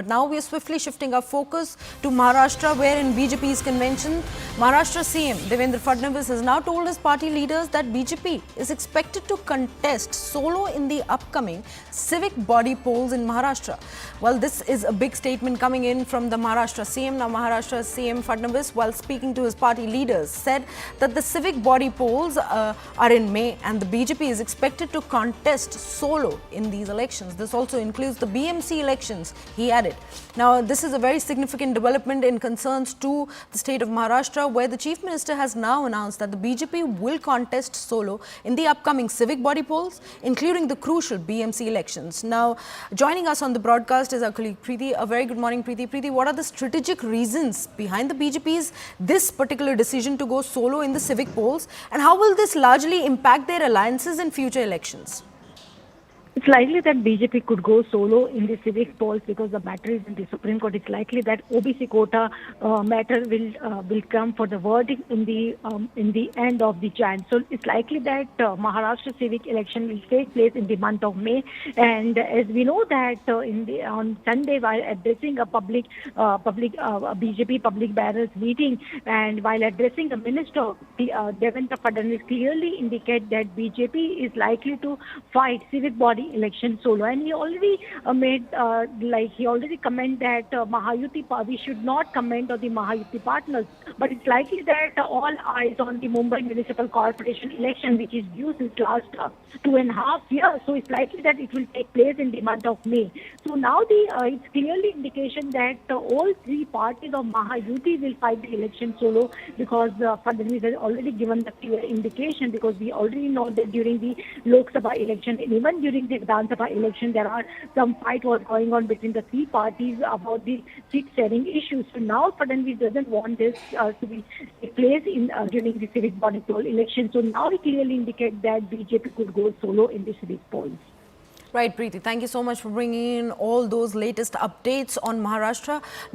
But now we are swiftly shifting our focus to Maharashtra, where in BJP's convention, Maharashtra CM Devendra Fadnavis has now told his party leaders that BJP is expected to contest solo in the upcoming civic body polls in Maharashtra. Well, this is a big statement coming in from the Maharashtra CM. Now, Maharashtra CM Fadnavis, while speaking to his party leaders, said that the civic body polls are in May and the BJP is expected to contest solo in these elections. This also includes the BMC elections, he added. Now, this is a very significant development in concerns to the state of Maharashtra, where the Chief Minister has now announced that the BJP will contest solo in the upcoming civic body polls, including the crucial BMC elections. Now, joining us on the broadcast is our colleague Preeti. A very good morning, Preeti. Preeti, what are the strategic reasons behind the BJP's this particular decision to go solo in the civic polls, and how will this largely impact their alliances in future elections? It's likely that BJP could go solo in the civic polls because the matter is in the Supreme Court. It's likely that OBC quota matter will come for the verdict in the end of the Jan. So it's likely that Maharashtra civic election will take place in the month of May. And as we know that on Sunday, while addressing a BJP public barrels meeting and while addressing the minister, Devendra Fadnavis clearly indicate that BJP is likely to fight civic body election solo, and he already comment that we should not comment on the Mahayuti partners, but it's likely that all eyes on the Mumbai Municipal Corporation election, which is due since last 2.5 years. So it's likely that it will take place in the month of May. So now it's clearly indication that all three parties of Mahayuti will fight the election solo, because Fadnavis has already given the clear indication, because we already know that during the Lok Sabha election and even during the Vidhan Sabha election, there are some fight was going on between the three parties about the seat sharing issues. So now Fadnavis doesn't want this to be placed in during the civic body poll election. So now he clearly indicates that BJP could go solo in the civic polls. Right, Preeti. Thank you so much for bringing in all those latest updates on Maharashtra.